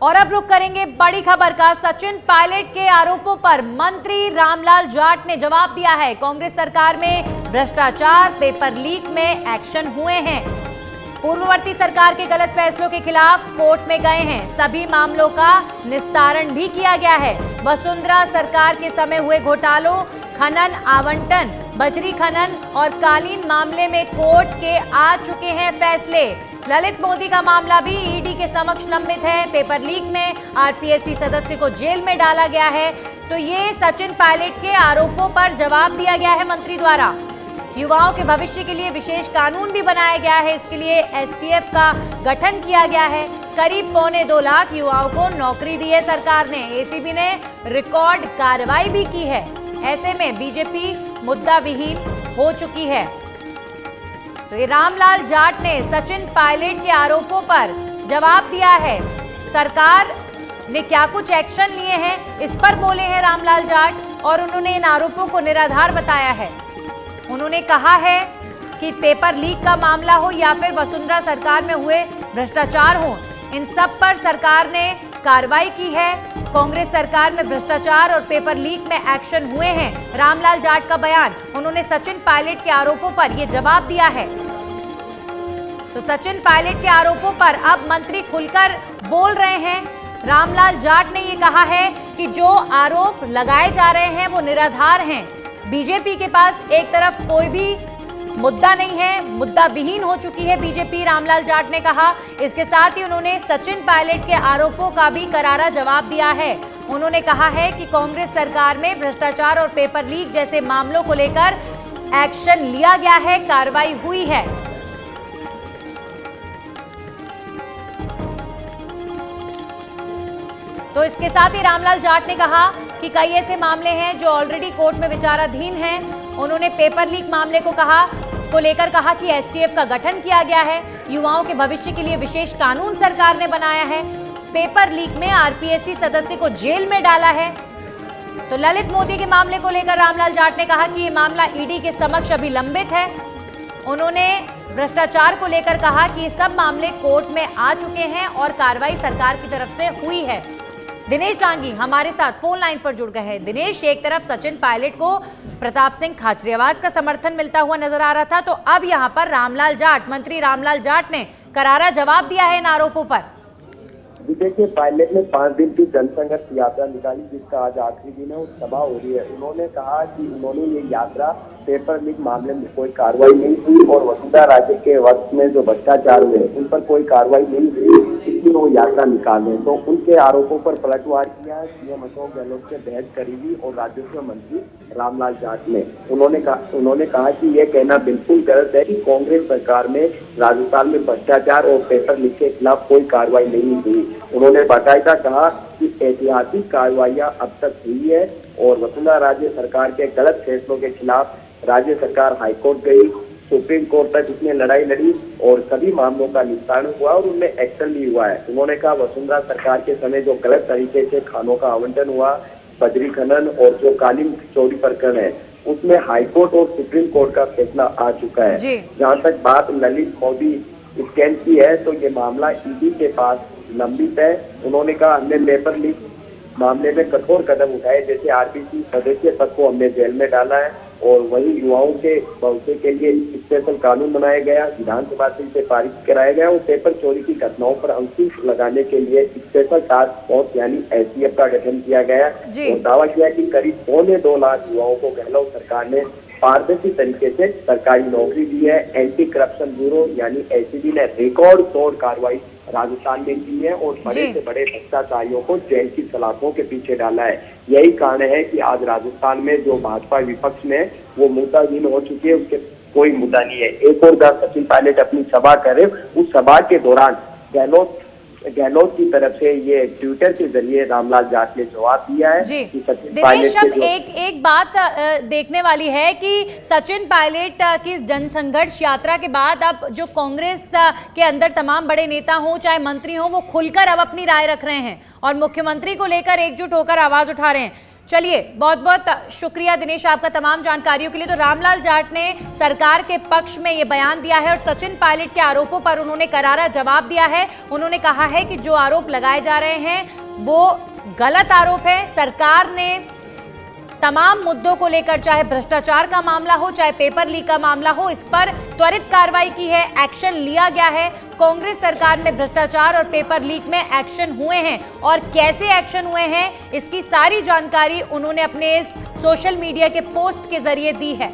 और अब रुक करेंगे बड़ी खबर का। सचिन पायलट के आरोपों पर मंत्री रामलाल जाट ने जवाब दिया है। कांग्रेस सरकार में भ्रष्टाचार, पेपर लीक में एक्शन हुए हैं। पूर्ववर्ती सरकार के गलत फैसलों के खिलाफ कोर्ट में गए हैं। सभी मामलों का निस्तारण भी किया गया है। वसुंधरा सरकार के समय हुए घोटालों, खनन आवंटन, बजरी खनन और कालीन मामले में कोर्ट के आ चुके हैं फैसले। ललित मोदी का मामला भी ईडी के समक्ष लंबित है। पेपर लीक में आरपीएससी सदस्य को जेल में डाला गया है। तो ये सचिन पायलट के आरोपों पर जवाब दिया गया है मंत्री द्वारा। युवाओं के भविष्य के लिए विशेष कानून भी बनाया गया है। इसके लिए एसटीएफ का गठन किया गया है। करीब 2.25 लाख युवाओं को नौकरी दी है सरकार ने। एसीबी ने रिकॉर्ड कार्रवाई भी की है। ऐसे में बीजेपी मुद्दा विहीन हो चुकी है। तो ये रामलाल जाट ने सचिन पायलट के आरोपों पर जवाब दिया है। सरकार ने क्या कुछ एक्शन लिए हैं, इस पर बोले हैं रामलाल जाट, और उन्होंने इन आरोपों को निराधार बताया है। उन्होंने कहा है कि पेपर लीक का मामला हो या फिर वसुंधरा सरकार में हुए भ्रष्टाचार हो, इन सब पर सरकार ने कार्रवाई की है। कांग्रेस सरकार में भ्रष्टाचार और पेपर लीक में एक्शन हुए हैं। रामलाल जाट का बयान, उन्होंने सचिन पायलट के आरोपों पर यह जवाब दिया है। तो सचिन पायलट के आरोपों पर अब मंत्री खुलकर बोल रहे हैं। रामलाल जाट ने यह कहा है कि जो आरोप लगाए जा रहे हैं वो निराधार हैं। बीजेपी के पास एक तरफ कोई भी मुद्दा नहीं है, मुद्दा विहीन हो चुकी है बीजेपी, रामलाल जाट ने कहा। इसके साथ ही उन्होंने सचिन पायलट के आरोपों का भी करारा जवाब दिया है। उन्होंने कहा है कि कांग्रेस सरकार में भ्रष्टाचार और पेपर लीक जैसे मामलों को लेकर एक्शन लिया गया है, कार्रवाई हुई है। तो इसके साथ ही रामलाल जाट ने कहा कि कई ऐसे मामले हैं जो ऑलरेडी कोर्ट में विचाराधीन हैं। उन्होंने पेपर लीक मामले को लेकर कहा कि एसटीएफ का गठन किया गया है। युवाओं के भविष्य के लिए विशेष कानून सरकार ने बनाया है। पेपर लीक में आरपीएससी सदस्य को जेल में डाला है। तो ललित मोदी के मामले को लेकर रामलाल जाट ने कहा कि ये मामला ईडी के समक्ष अभी लंबित है। उन्होंने भ्रष्टाचार को लेकर कहा कि ये सब मामले कोर्ट में आ चुके हैं और कार्रवाई सरकार की तरफ से हुई है। दिनेश डांगी हमारे साथ फोन लाइन पर जुड़ गए हैं। दिनेश, एक तरफ सचिन पायलट को प्रताप सिंह खाचरियावास का समर्थन मिलता हुआ नजर आ रहा था, तो अब यहां पर मंत्री रामलाल जाट ने करारा जवाब दिया है इन आरोपों पर। देखिए, पायलट ने 5 दिन की जनसंघर्ष यात्रा निकाली, जिसका आज आखिरी दिन है और सभा हो रही है। उन्होंने कहा कि उन्होंने ये यात्रा पेपर लीक मामले में कोई कार्रवाई नहीं हुई और वसुंधरा राजे के वक्त में जो भ्रष्टाचार हुए उन पर कोई कार्रवाई नहीं हुई, इसलिए वो यात्रा निकाले। तो उनके आरोपों पर पलटवार किया है सीएम अशोक गहलोत के बेहद करीबी और राजस्व मंत्री रामलाल जाट ने। उन्होंने कहा कि यह कहना बिल्कुल गलत है कि कांग्रेस सरकार में राजस्थान में भ्रष्टाचार और पेपर लीक के खिलाफ कोई कार्रवाई नहीं हुई। उन्होंने बाकायदा कहा कि ऐतिहासिक कार्रवाइयां अब तक हुई है और वसुंधरा राजे सरकार के गलत फैसलों के खिलाफ राज्य सरकार हाईकोर्ट गई, सुप्रीम कोर्ट तक इसने लड़ाई लड़ी और सभी मामलों का निस्तारण हुआ और उनमें एक्शन भी हुआ है। उन्होंने कहा वसुंधरा सरकार के समय जो गलत तरीके से खानों का आवंटन हुआ, बजरी खनन और जो कालीन चोरी प्रकरण है, उसमें हाईकोर्ट और सुप्रीम कोर्ट का फैसला आ चुका है। जहाँ तक बात ललित मोदी स्कैम की है, तो ये मामला ईडी के पास लंबित है। उन्होंने कहा हमने पेपर लीक मामले में कठोर कदम उठाए, जैसे आरपीसी सदस्य तक को हमने जेल में डाला है और वही युवाओं के भविष्य के लिए स्पेशल कानून बनाया गया, विधानसभा से इसे पारित कराया गया और पेपर चोरी की घटनाओं पर अंकुश लगाने के लिए स्पेशल टास्क फोर्स यानी एसटीएफ का गठन किया गया और दावा किया कि करीब 2.25 लाख युवाओं को गहलोत सरकार ने पारदर्शी तरीके से सरकारी नौकरी दी है। एंटी करप्शन ब्यूरो यानी एसीबी ने रिकॉर्ड तोड़ कार्रवाई राजस्थान में की है और बड़े से बड़े भ्रष्टाचारियों को जेल की सलाखों के पीछे डाला है। यही कारण है कि आज राजस्थान में जो भाजपा विपक्ष में वो मुद्दाहीन हो चुकी है, उसके कोई मुद्दा नहीं है। एक और बार सचिन पायलट अपनी सभा करे, उस सभा के दौरान गहलोत की तरफ से ये ट्विटर के जरिए रामलाल जाट ने जवाब दिया है कि सचिन पायलट अब एक बात देखने वाली है कि सचिन पायलट की इस जनसंघर्ष यात्रा के बाद अब जो कांग्रेस के अंदर तमाम बड़े नेता हों चाहे मंत्री हों, वो खुलकर अब अपनी राय रख रहे हैं और मुख्यमंत्री को लेकर एकजुट होकर आवाज उठा रहे हैं। चलिए, बहुत बहुत शुक्रिया दिनेश आपका तमाम जानकारियों के लिए। तो रामलाल जाट ने सरकार के पक्ष में ये बयान दिया है और सचिन पायलट के आरोपों पर उन्होंने करारा जवाब दिया है। उन्होंने कहा है कि जो आरोप लगाए जा रहे हैं वो गलत आरोप है। सरकार ने तमाम मुद्दों को लेकर, चाहे भ्रष्टाचार का मामला हो, चाहे पेपर लीक का मामला हो, इस पर त्वरित कार्रवाई की है, एक्शन लिया गया है। कांग्रेस सरकार में भ्रष्टाचार और पेपर लीक में एक्शन हुए हैं और कैसे एक्शन हुए हैं इसकी सारी जानकारी उन्होंने अपने इस सोशल मीडिया के पोस्ट के जरिए दी है।